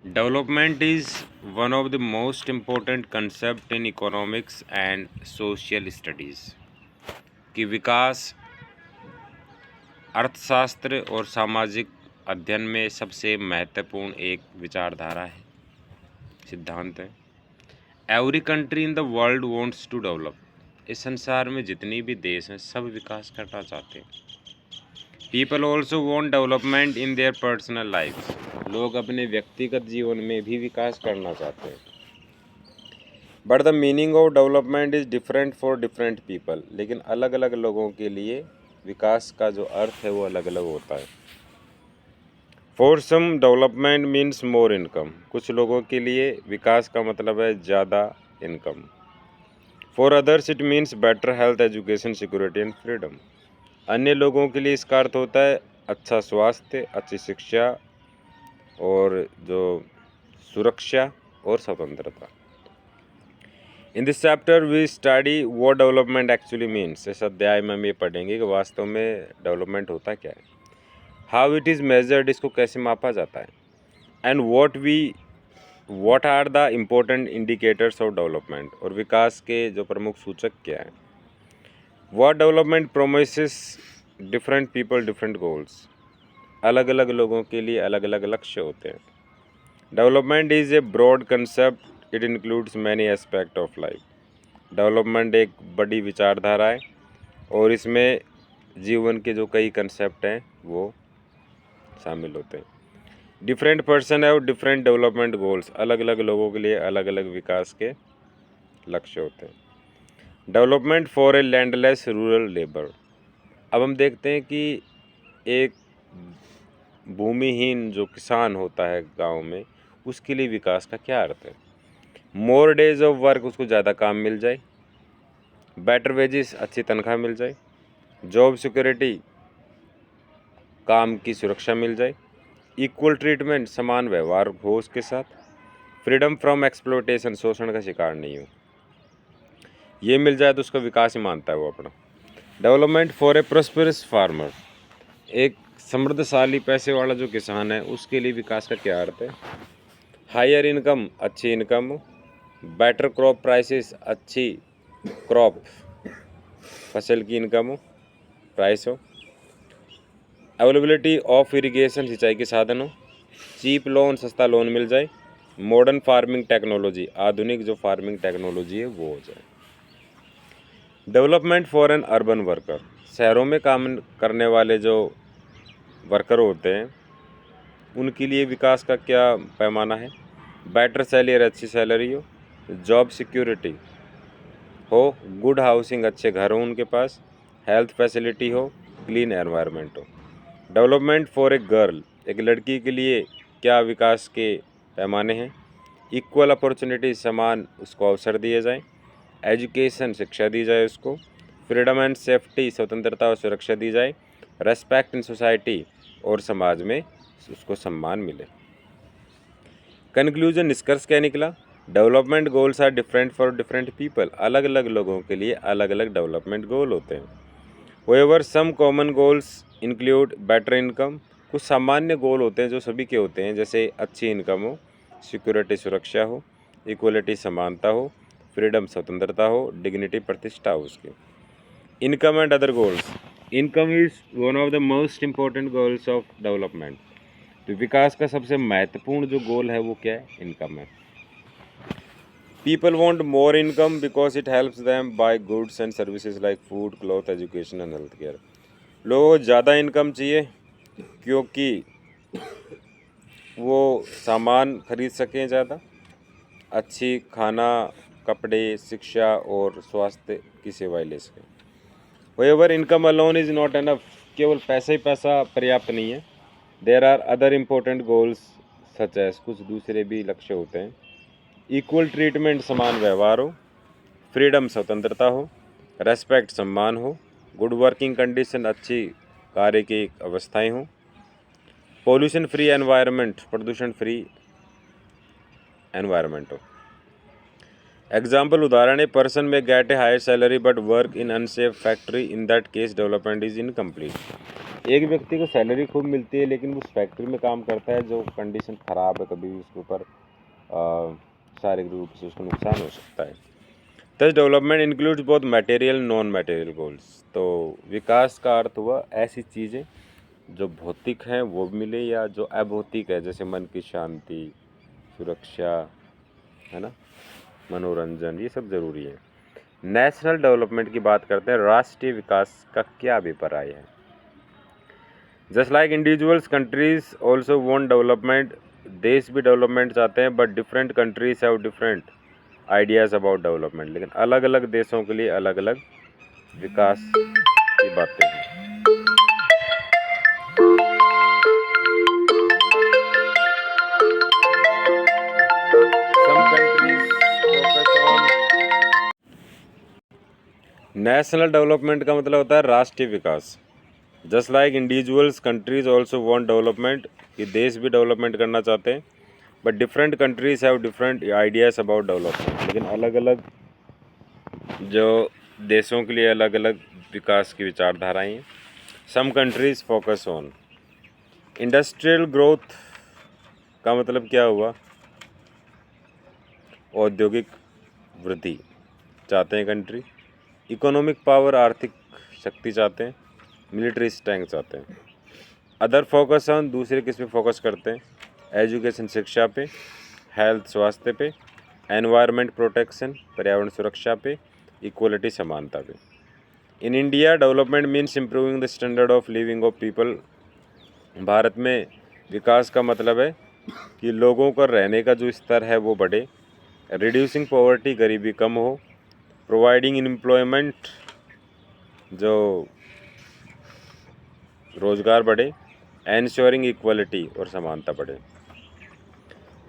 Development is one of the most important concept in economics and social studies कि विकास अर्थशास्त्र और सामाजिक अध्ययन में सबसे महत्वपूर्ण एक विचारधारा है, सिद्धांत है। Every country in the world wants to develop. इस संसार में जितनी भी देश हैं सब विकास करना चाहते हैं। People also want development in their personal life. लोग अपने व्यक्तिगत जीवन में भी विकास करना चाहते हैं। But the meaning of development is different for different people. लेकिन अलग अलग लोगों के लिए विकास का जो अर्थ है वो अलग अलग होता है। For some development means more income. कुछ लोगों के लिए विकास का मतलब है ज़्यादा income. For others it means better health, education, security and freedom. अन्य लोगों के लिए इसका अर्थ होता है अच्छा स्वास्थ्य, अच्छी शिक्षा और जो सुरक्षा और स्वतंत्रता। In this chapter we study what development actually means. इस अध्याय में हम ये पढ़ेंगे कि वास्तव में डेवलपमेंट होता क्या है, हाउ इट इज़ मेजर्ड, इसको कैसे मापा जाता है, and what are the important indicators of development, और विकास के जो प्रमुख सूचक क्या हैं। What development promises different people different goals. अलग अलग लोगों के लिए अलग अलग लक्ष्य होते हैं। Development is a broad concept, it includes many aspect of life. Development एक बड़ी विचारधारा है और इसमें जीवन के जो कई कंसेप्ट हैं वो शामिल होते हैं। Different person have different development goals. अलग अलग लोगों के लिए अलग अलग विकास के लक्ष्य होते हैं। Development for a landless rural labour. अब हम देखते हैं कि एक भूमिहीन जो किसान होता है गांव में, उसके लिए विकास का क्या अर्थ है। मोर डेज ऑफ वर्क, उसको ज़्यादा काम मिल जाए। बेटर वेजेस, अच्छी तनख्वाह मिल जाए। जॉब सिक्योरिटी, काम की सुरक्षा मिल जाए। इक्वल ट्रीटमेंट, समान व्यवहार हो उसके साथ। फ्रीडम फ्रॉम एक्सप्लॉयटेशन, शोषण का शिकार नहीं हो। ये मिल जाए तो उसका विकास ही मानता है वो अपना। Development for a prosperous farmer. एक समृद्धशाली पैसे वाला जो किसान है उसके लिए विकास का क्या अर्थ है। हायर इनकम, अच्छी इनकम। बेटर क्रॉप प्राइसेस, अच्छी क्रॉप फसल की इनकम हो, प्राइस हो। अवेलेबिलिटी ऑफ इरिगेशन, सिंचाई के साधन हो। चीप लोन, सस्ता लोन मिल जाए। मॉडर्न फार्मिंग टेक्नोलॉजी, आधुनिक जो फार्मिंग टेक्नोलॉजी है वो हो जाए। Development for an urban worker. शहरों में काम करने वाले जो वर्कर होते हैं उनके लिए विकास का क्या पैमाना है। बेटर सैलरी, अच्छी सैलरी हो। जॉब सिक्योरिटी हो। गुड हाउसिंग, अच्छे घर हो उनके पास। हेल्थ फैसिलिटी हो। क्लीन एनवायरनमेंट हो। Development for a girl. एक लड़की के लिए क्या विकास के पैमाने हैं। इक्वल अपॉर्चुनिटी, समान उसको अवसर दिए जाएं। एजुकेशन, शिक्षा दी जाए उसको। फ्रीडम एंड सेफ्टी, स्वतंत्रता और सुरक्षा दी जाए। रेस्पेक्ट इन सोसाइटी, और समाज में उसको सम्मान मिले। कंक्लूजन, निष्कर्ष क्या निकला। Development goals are different for different people. अलग अलग लोगों के लिए अलग अलग डेवलपमेंट गोल होते हैं। However some common goals include better income. कुछ सामान्य गोल होते हैं जो सभी के होते हैं, जैसे अच्छी इनकम हो, सिक्योरिटी सुरक्षा हो, इक्वलिटी समानता हो, फ्रीडम स्वतंत्रता हो, डिग्निटी प्रतिष्ठा हो उसकी। Income and other goals. Income is one of the most important goals of development. तो विकास का सबसे महत्वपूर्ण जो गोल है वो क्या है, इनकम है। People want more income because it helps them by goods and services like food, cloth, education and health care. लोगों को ज़्यादा इनकम चाहिए क्योंकि वो सामान खरीद सकें ज़्यादा, अच्छी खाना, कपड़े, शिक्षा और स्वास्थ्य की सेवाएं ले सकें। However income alone is not enough. केवल पैसा ही पैसा पर्याप्त नहीं है। There are other important goals such as, कुछ दूसरे भी लक्ष्य होते हैं। इक्वल ट्रीटमेंट, समान व्यवहार हो। फ्रीडम, स्वतंत्रता हो। रेस्पेक्ट, सम्मान हो। गुड वर्किंग कंडीशन, अच्छी कार्य की अवस्थाएं हों। पोल्यूशन फ्री एनवायरनमेंट, प्रदूषण फ्री एनवायरनमेंट हो। एग्जाम्पल, उदाहरण, a person may get a higher salary but work in unsafe factory, in that case development is incomplete. एक व्यक्ति को सैलरी खूब मिलती है लेकिन उस फैक्ट्री में काम करता है जो कंडीशन ख़राब है, कभी भी उसके ऊपर शारीरिक रूप से उसको नुकसान हो सकता है। Thus development includes both material non material goals. तो विकास का अर्थ हुआ ऐसी चीज़ें जो भौतिक हैं वो भी मिले, या जो अभौतिक है जैसे मन की शांति, सुरक्षा, है ना, मनोरंजन, ये सब ज़रूरी है। नेशनल डेवलपमेंट की बात करते हैं, राष्ट्रीय विकास का क्या अभिप्राय है। Just like individuals countries also want development, देश भी डेवलपमेंट चाहते हैं, but different countries have different ideas about development. लेकिन अलग अलग देशों के लिए अलग अलग विकास की बातें हैं। Some countries focus on national development का मतलब होता है राष्ट्रीय विकास। Just like individuals countries also want development, कि देश भी डेवलपमेंट करना चाहते हैं, but different countries have different ideas about development. लेकिन अलग अलग जो देशों के लिए अलग अलग विकास की विचारधाराएं हैं। Some countries focus on industrial growth का मतलब क्या हुआ, औद्योगिक वृद्धि चाहते हैं कंट्री। इकोनॉमिक पावर, आर्थिक शक्ति चाहते हैं। मिलिट्री स्ट्रेंथ चाहते हैं। अदर फोकस ऑन, दूसरे किस पे फोकस करते हैं, एजुकेशन शिक्षा पे, हेल्थ स्वास्थ्य पे, एनवायरनमेंट प्रोटेक्शन पर्यावरण सुरक्षा पे, इक्वलिटी समानता पे। In India development means improving the standard of living of people. Bharat में विकास का मतलब है कि लोगों का रहने का जो स्तर है वो बढ़े, रिड्यूसिंग पॉवर्टी गरीबी कम हो, प्रोवाइडिंग एम्प्लॉयमेंट जो रोजगार बढ़े, एंश्योरिंग इक्वलिटी और समानता बढ़े।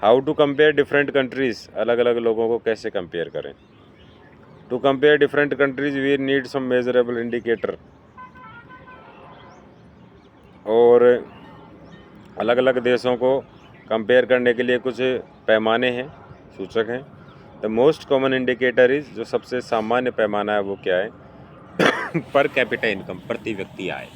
How to compare different countries, अलग अलग लोगों को कैसे कंपेयर करें। To compare different countries we need some measurable indicator, और अलग अलग देशों को कंपेयर करने के लिए कुछ पैमाने हैं, सूचक हैं। The most common indicator is, जो सबसे सामान्य पैमाना है वो क्या है, पर कैपिटा इनकम, प्रति व्यक्ति आय।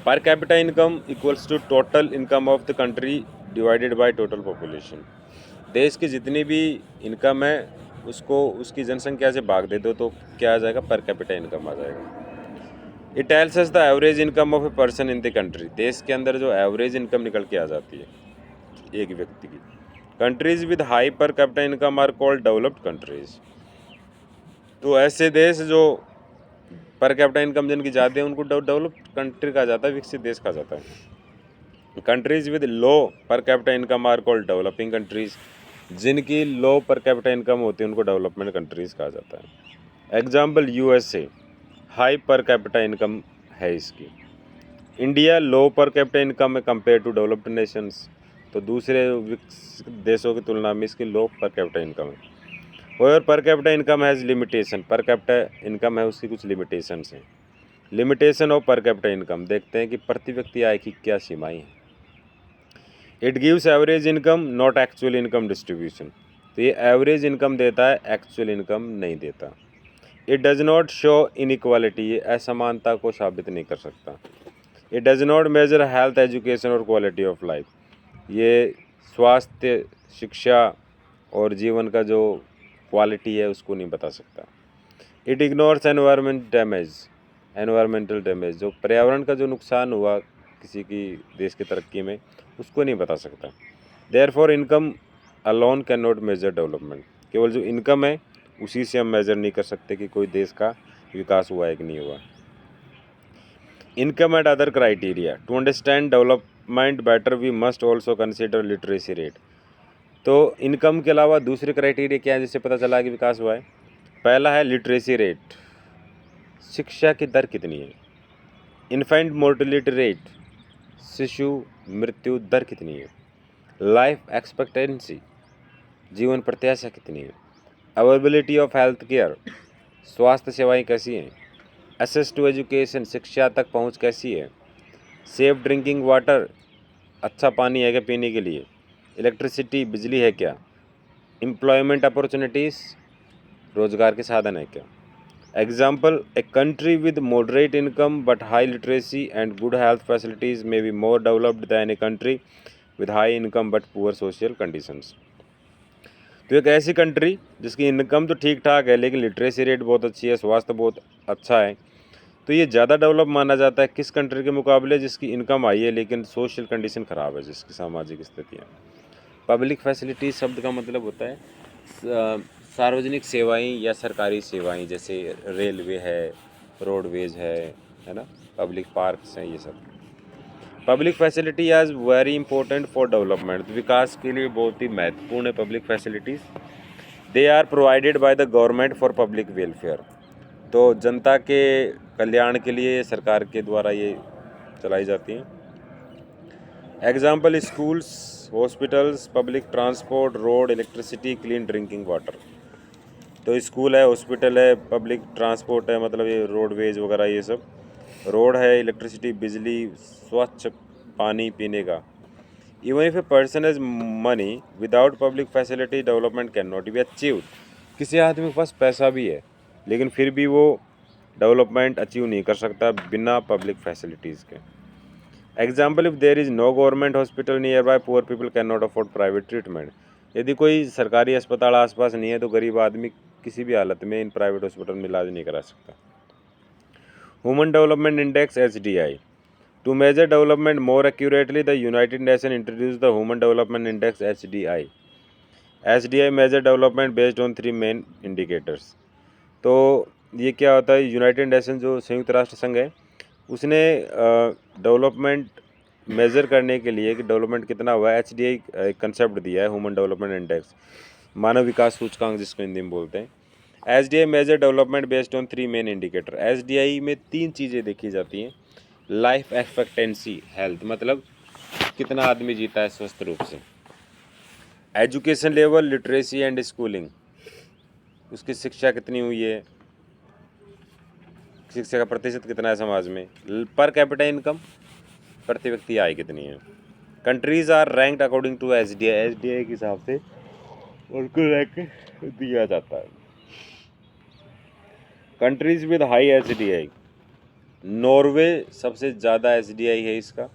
Per capita income equals to total income of the country divided by total population. देश की जितनी भी इनकम है उसको उसकी जनसंख्या से भाग दे दो तो क्या आ जाएगा, पर कैपिटा इनकम आ जाएगा। It tells us the average income of a person in the country. देश के अंदर जो एवरेज इनकम निकल के आ जाती है एक व्यक्ति की। Countries with high per capita income are called developed countries. तो ऐसे देश जो पर कैपिटा इनकम जिनकी ज़्यादा है उनको डेवलप्ड कंट्री कहा जाता है, विकसित देश कहा जाता है। Countries with low per capita income are called developing countries. जिनकी लो पर कैपिटा इनकम होती है उनको डेवलपमेंट कंट्रीज कहा जाता है। Example USA high per capita income है इसकी। इंडिया लो पर कैपिटा इनकम में कंपेयर टू डेवलप्ड नेशंस, तो दूसरे विकसित देशों की तुलना में इसकी लो पर कैपिटा इनकम है। और पर कैपिटा इनकम हैज़ लिमिटेशन, पर कैपिटा इनकम है उसकी कुछ लिमिटेशंस हैं। लिमिटेशन ऑफ पर कैपिटा इनकम, देखते हैं कि प्रति व्यक्ति आय की क्या सीमाएं हैं। It gives average income not actual income distribution, तो ये एवरेज इनकम देता है, एक्चुअल इनकम नहीं देता। It does not show inequality, ये असमानता को साबित नहीं कर सकता। It does not measure health education और क्वालिटी ऑफ लाइफ, ये स्वास्थ्य शिक्षा और जीवन का जो क्वालिटी है उसको नहीं बता सकता। इट इग्नोर्स एनवायरमेंटल डैमेज, जो पर्यावरण का जो नुकसान हुआ किसी की देश की तरक्की में उसको नहीं बता सकता। Therefore income alone can not measure development, केवल जो इनकम है उसी से हम मेजर नहीं कर सकते कि कोई देश का विकास हुआ है कि नहीं हुआ। Income and other criteria, to understand development better we must also consider literacy rate. तो इनकम के अलावा दूसरे क्राइटेरिया क्या है जिससे पता चला कि विकास हुआ है। पहला है लिटरेसी रेट, शिक्षा की दर कितनी है। इन्फेंट मोर्टेलिटी रेट, शिशु मृत्यु दर कितनी है। लाइफ एक्सपेक्टेंसी, जीवन प्रत्याशा कितनी है। अवेलेबिलिटी ऑफ हेल्थ केयर, स्वास्थ्य सेवाएं कैसी हैं। एक्सेस टू एजुकेशन, शिक्षा तक पहुंच कैसी है। सेफ ड्रिंकिंग वाटर, अच्छा पानी है क्या पीने के लिए। इलेक्ट्रिसिटी, बिजली है क्या। एम्प्लॉयमेंट अपॉर्चुनिटीज़, रोज़गार के साधन है क्या। Example, a country with moderate income but high literacy and good health facilities may be more developed than a country with high income but poor social conditions. तो एक ऐसी कंट्री जिसकी इनकम तो ठीक ठाक है लेकिन लिटरेसी रेट बहुत अच्छी है, स्वास्थ्य बहुत अच्छा है, तो ये ज़्यादा डेवलप माना जाता है किस कंट्री के मुकाबले जिसकी इनकम आई है लेकिन सोशल कंडीशन ख़राब है, जिसकी सामाजिक स्थितियाँ। पब्लिक फैसिलिटीज शब्द का मतलब होता है सार्वजनिक सेवाएं या सरकारी सेवाएं, जैसे रेलवे है, रोडवेज है ना, पब्लिक पार्क्स हैं, ये सब। पब्लिक फैसिलिटी आज वेरी इंपॉर्टेंट फॉर डेवलपमेंट, विकास के लिए बहुत ही महत्वपूर्ण है public facilities. They are provided by the government for public welfare, तो जनता के कल्याण के लिए सरकार के द्वारा ये चलाई जाती हैं। Example, schools, hospitals, public transport, road, electricity, clean drinking water. तो स्कूल है, हॉस्पिटल है, पब्लिक ट्रांसपोर्ट है, मतलब ये रोडवेज वगैरह ये सब, रोड है, इलेक्ट्रिसिटी बिजली, स्वच्छ पानी पीने का। Even if a person has money without public facility development can not be achieved. किसी आदमी के पास पैसा भी है लेकिन फिर भी वो डेवलपमेंट अचीव नहीं कर सकता बिना पब्लिक फैसिलिटीज़ के। Example, if there is no government hospital near by poor people can not afford private treatment. यदि कोई सरकारी अस्पताल आसपास नहीं है तो गरीब आदमी किसी भी हालत में इन प्राइवेट हॉस्पिटल में इलाज नहीं करा सकता। Human development index HDI, to measure development more accurately the united nation introduce the human development index HDI। HDI measure development based on 3 main indicators. तो ये क्या होता है, यूनाइटेड नेशन जो संयुक्त राष्ट्र संघ है उसने डेवलपमेंट मेज़र करने के लिए कि डेवलपमेंट कितना हुआ है, HDI एक कंसेप्ट दिया है, ह्यूमन डेवलपमेंट इंडेक्स, मानव विकास सूचकांक जिसको हिंदी में बोलते हैं। HDI measure development based on 3 main indicator. HDI में 3 चीज़ें देखी जाती हैं। लाइफ एक्सपेक्टेंसी, हेल्थ, मतलब कितना आदमी जीता है स्वस्थ रूप से। Education level, literacy and schooling, उसकी शिक्षा कितनी हुई है, शिक्षा का प्रतिशत कितना है समाज में। पर कैपिटा इनकम, प्रति व्यक्ति आय कितनी है। Countries are ranked according to HDI के हिसाब से उनको रैंक दिया जाता है। Countries with high HDI, Norway सबसे ज़्यादा HDI है इसका,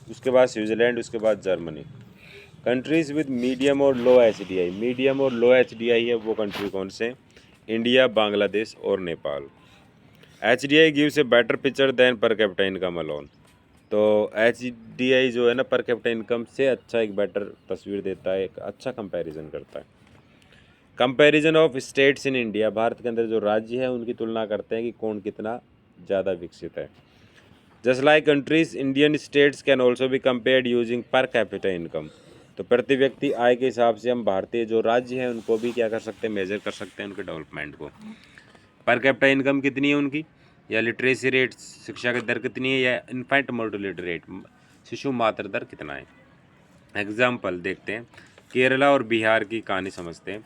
उसके बाद स्विट्ज़रलैंड, उसके बाद जर्मनी। कंट्रीज विद मीडियम और लो HDI, मीडियम और लो HDI है वो कंट्री कौन से, इंडिया, बांग्लादेश और Nepal. HDI gives a better picture than per capita income alone, तो HDI जो है ना पर कैपिटा इनकम से अच्छा एक बेटर तस्वीर देता है, एक अच्छा कंपैरिजन करता है। Comparison of states in India, Bharat के अंदर जो राज्य है उनकी तुलना करते हैं कि कौन कितना ज़्यादा विकसित है। Just like countries, Indian states can also be compared using पर कैपिटा इनकम, तो प्रति व्यक्ति आय के हिसाब से हम भारतीय जो राज्य हैं उनको भी क्या कर सकते हैं, मेजर कर सकते हैं उनके डेवलपमेंट को। पर कैपिटा इनकम कितनी है उनकी, या लिटरेसी रेट, शिक्षा की दर कितनी है, या इन्फेंट मोर्टेलिटी रेट, शिशु मातृ दर कितना है। एग्जाम्पल देखते हैं, केरला और बिहार की कहानी समझते हैं।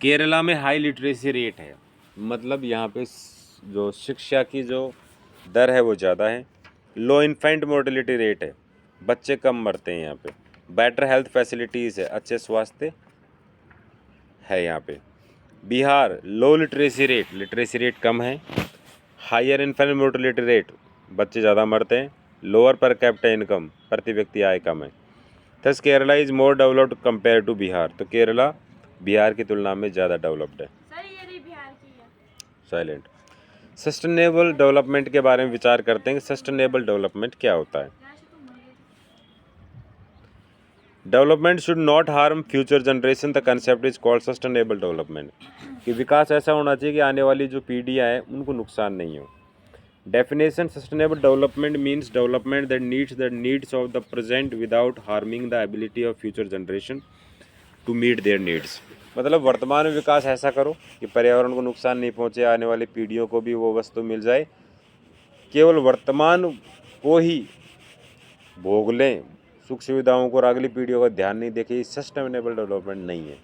केरला में हाई लिटरेसी रेट है, मतलब यहाँ पे जो शिक्षा की जो दर है वो ज़्यादा है। लो इन्फेंट मोर्टेलिटी रेट है, बच्चे कम मरते हैं यहाँ पे। बेटर हेल्थ फैसिलिटीज़ है, अच्छे स्वास्थ्य है यहाँ पे। Bihar, low literacy rate, literacy rate कम है। हायर इन्फेंट मोर्टेलिटी रेट, बच्चे ज़्यादा मरते हैं। लोअर पर कैपिटा इनकम, प्रति व्यक्ति आय कम है। Thus Kerala is more developed compare to Bihar, तो केरला बिहार की तुलना में ज़्यादा डेवलप्ड है। साइलेंट। सस्टेनेबल डेवलपमेंट के बारे में विचार करते हैं कि सस्टेनेबल डेवलपमेंट क्या होता है। Development should not harm future generation, the concept is called sustainable development, कि विकास ऐसा होना चाहिए कि आने वाली जो पीढ़ियाँ हैं उनको नुकसान नहीं हो। Definition, sustainable development means development that needs the needs of the present without harming the ability of future generation to meet their needs, मतलब वर्तमान में विकास ऐसा करो कि पर्यावरण को नुकसान नहीं पहुँचे, आने वाली पीढ़ियों को भी वो वस्तु मिल जाए, केवल वर्तमान को ही भोग लें सुख सुविधाओं को और अगली पीढ़ियों का ध्यान नहीं देखे, सस्टेनेबल डेवलपमेंट नहीं है।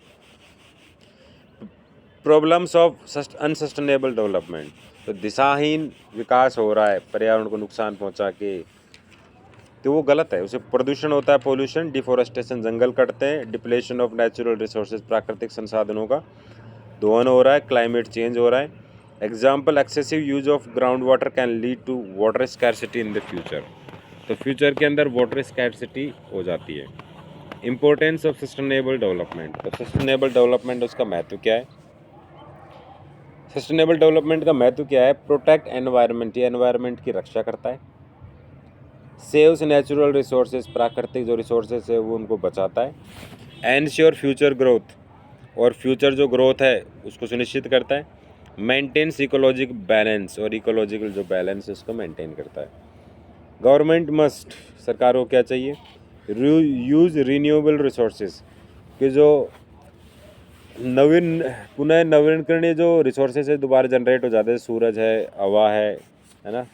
प्रॉब्लम्स ऑफ अनसस्टेनेबल डेवलपमेंट, तो दिशाहीन विकास हो रहा है पर्यावरण को नुकसान पहुंचा के, तो वो गलत है, उसे प्रदूषण होता है, पोल्यूशन, डिफोरेस्टेशन, जंगल कटते हैं, डिप्लेशन ऑफ नेचुरल रिसोर्सेज, प्राकृतिक संसाधनों का दोहन हो रहा है, क्लाइमेट चेंज हो रहा है, example, excessive use of ground water can lead to water scarcity in the future. तो फ्यूचर के अंदर वाटर स्कैरसिटी हो जाती है। Importance of sustainable development. तो सस्टेनेबल डेवलपमेंट उसका महत्व क्या है? सस्टेनेबल डेवलपमेंट का महत्व क्या है? प्रोटेक्ट एनवायरनमेंट, ये एनवायरनमेंट की रक्षा करता है। सेव्स नेचुरल रिसोर्सेज, प्राकृतिक जो रिसोर्सेज है वो उनको बचाता है। एनश्योर फ्यूचर ग्रोथ, और फ्यूचर जो ग्रोथ है उसको सुनिश्चित करता है। मेंटेन्स इकोलॉजिक बैलेंस, और इकोलॉजिकल जो बैलेंस है उसको मेंटेन करता है। गवर्नमेंट मस्ट, सरकार को क्या चाहिए? यूज़ रिन्यूएबल रिसोर्सेज, कि जो पुनः नवीकरणीय जो रिसोर्सेज है दोबारा जनरेट हो जाते हैं, सूरज है, हवा है ना,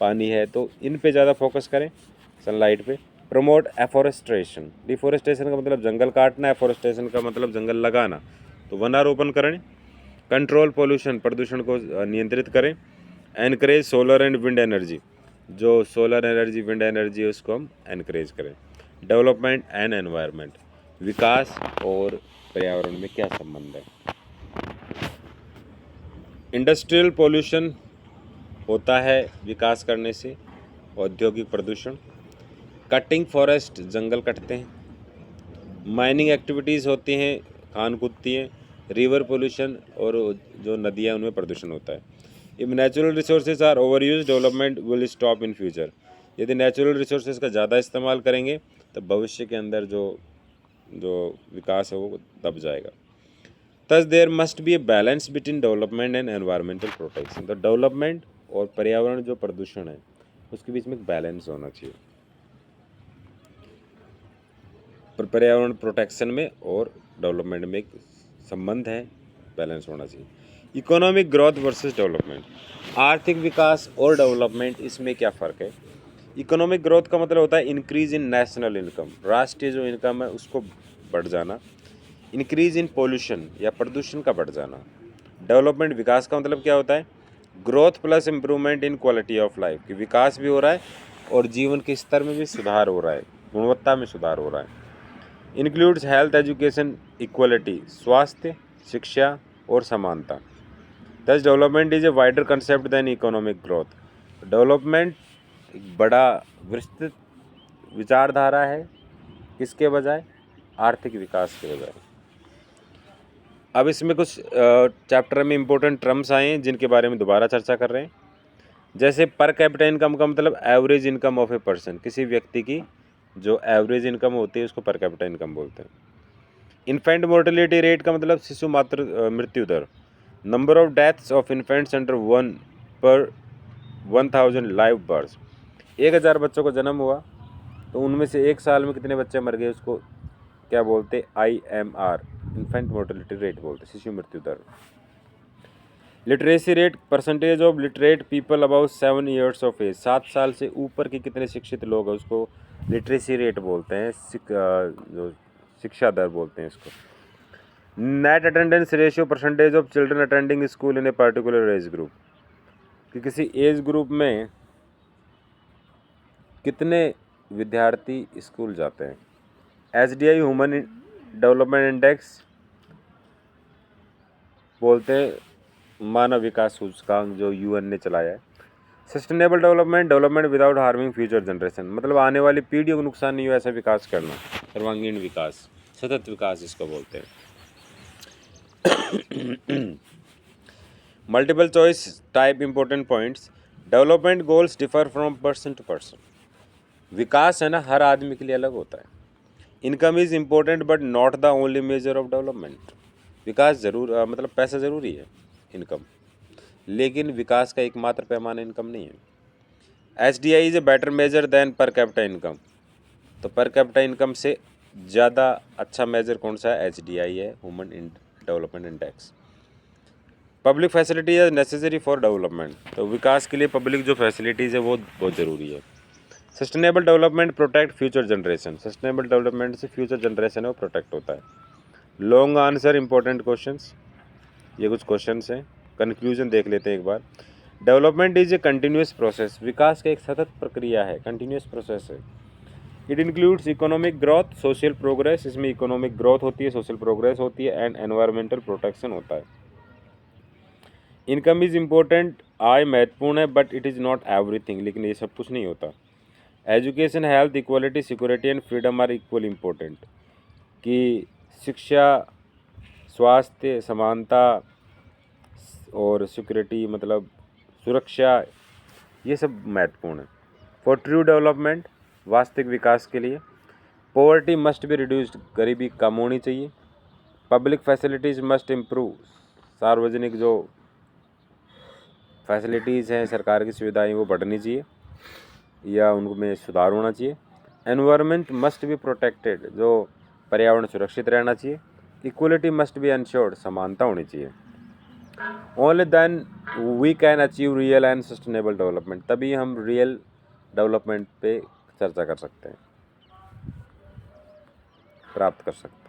पानी है, तो इन पे ज़्यादा फोकस करें, सनलाइट पे। प्रमोट एफोरेस्ट्रेशन, डिफोरेस्टेशन का मतलब जंगल काटना, एफोरेस्ट्रेशन का मतलब जंगल लगाना, तो वनारोपण करें। कंट्रोल पोल्यूशन, प्रदूषण को नियंत्रित करें। Encourage solar and wind energy, जो सोलर एनर्जी, विंड एनर्जी है उसको हम एनकरेज करें। डेवलपमेंट एंड एनवायरनमेंट, विकास और पर्यावरण में क्या संबंध है? इंडस्ट्रियल पोल्यूशन होता है विकास करने से, औद्योगिक प्रदूषण। कटिंग फॉरेस्ट, जंगल कटते हैं। माइनिंग एक्टिविटीज़ होती हैं, खान कूदती हैं। रिवर पोल्यूशन, और जो नदियाँ उनमें प्रदूषण होता है। If natural resources are over use, development will stop in future. यदि नेचुरल रिसोर्सेज का ज़्यादा इस्तेमाल करेंगे तो भविष्य के अंदर जो विकास है वो दब जाएगा। Thus there must be a balance between development and environmental protection। तो डेवलपमेंट और पर्यावरण जो प्रदूषण है उसके बीच में एक बैलेंस होना चाहिए, पर पर्यावरण प्रोटेक्शन में और डेवलपमेंट में एक संबंध है, बैलेंस होना चाहिए। इकोनॉमिक ग्रोथ वर्सेस डेवलपमेंट, आर्थिक विकास और डेवलपमेंट, इसमें क्या फ़र्क है? इकोनॉमिक ग्रोथ का मतलब होता है इंक्रीज इन नेशनल इनकम, राष्ट्रीय जो इनकम है उसको बढ़ जाना। इंक्रीज इन पोल्यूशन, या प्रदूषण का बढ़ जाना। डेवलपमेंट, विकास का मतलब क्या होता है? Growth plus improvement in quality of life, कि विकास भी हो रहा है और जीवन के स्तर में भी सुधार हो रहा है, गुणवत्ता में सुधार हो रहा है। इंक्लूड्स हेल्थ, एजुकेशन, इक्वलिटी, स्वास्थ्य, शिक्षा और समानता। Thus development is a wider concept than economic growth. Development एक बड़ा विस्तृत विचारधारा है, किसके बजाय? आर्थिक विकास के बजाय। अब इसमें कुछ चैप्टर में इंपॉर्टेंट टर्म्स आए हैं जिनके बारे में दोबारा चर्चा कर रहे हैं। जैसे पर कैपिटा इनकम का मतलब average income of a person, किसी व्यक्ति की जो एवरेज इनकम होती है उसको पर कैपिटा इनकम बोलते हैं। इन्फेंट मोर्टेलिटी रेट का मतलब शिशु मातृ मृत्यु दर। Number of deaths of infants under 1 per 1000 live birth. 1000 बच्चों को जन्म हुआ तो उनमें से एक साल में कितने बच्चे मर गए, उसको क्या बोलते? IMR, इन्फेंट मोर्टेलिटी रेट बोलते, शिशु मृत्यु दर। Literacy rate, percentage of literate people about 7 years of age, 7 साल से ऊपर के कितने शिक्षित लोग हैं उसको लिटरेसी रेट बोलते हैं, जो शिक्षा दर बोलते हैं इसको। Net attendance ratio, percentage of children attending school in a particular age group, कि किसी एज ग्रुप में कितने विद्यार्थी स्कूल जाते हैं। SDI, ह्यूमन डेवलपमेंट इंडेक्स बोलते हैं, मानव विकास सूचकांक जो UN ने चलाया है। Sustainable development, development without harming future generation, मतलब आने वाली पीढ़ियों को नुकसान नहीं हो ऐसा विकास करना। सर्वांगीण विकास, सतत विकास इसको बोलते हैं। Multiple choice type important points. Development goals differ from person to person, विकास है ना हर आदमी के लिए अलग होता है। Income is important but not the only measure of development, विकास जरूर मतलब पैसा ज़रूरी है, इनकम, लेकिन विकास का एकमात्र पैमाना इनकम नहीं है। SDI is a better measure than per capita income, तो पर कैपिटा इनकम से ज़्यादा अच्छा मेजर कौन सा है? HDI है, human development index. Public facility is necessary for development, तो विकास के लिए पब्लिक जो फैसिलिटीज़ है वो बहुत ज़रूरी है। Sustainable development protect future generation, sustainable development से फ्यूचर जनरेशन है वो प्रोटेक्ट होता है। लॉन्ग आंसर इंपॉर्टेंट क्वेश्चंस, ये कुछ क्वेश्चंस हैं। कंक्लूजन देख लेते हैं एक बार। Development is a continuous process, विकास का एक सतत प्रक्रिया है, कंटिन्यूस प्रोसेस है। It includes economic growth, social progress, इसमें इकोनॉमिक ग्रोथ होती है, सोशल प्रोग्रेस होती है, एंड एनवायरमेंटल प्रोटेक्शन होता है। इनकम इज़ इम्पोर्टेंट, आय महत्वपूर्ण है, but it is not everything, लेकिन ये सब कुछ नहीं होता। Education, health, equality, security and freedom are equal important, कि शिक्षा, स्वास्थ्य, समानता और सिक्योरिटी मतलब सुरक्षा, ये सब महत्वपूर्ण है। फॉर ट्रू डेवलपमेंट, वास्तविक विकास के लिए, पॉवर्टी मस्ट बी रिड्यूस्ड, गरीबी कम होनी चाहिए। पब्लिक फैसिलिटीज़ मस्ट इम्प्रूव, सार्वजनिक जो फैसिलिटीज़ हैं, सरकार की सुविधाएं, वो बढ़नी चाहिए या उनमें सुधार होना चाहिए। एनवायरनमेंट मस्ट बी प्रोटेक्टेड, जो पर्यावरण सुरक्षित रहना चाहिए। इक्वलिटी मस्ट बी एंश्योर्ड, समानता होनी चाहिए। Only then we can achieve real and sustainable development, तभी हम रियल डेवलपमेंट पे चर्चा कर सकते हैं, प्राप्त कर सकते हैं।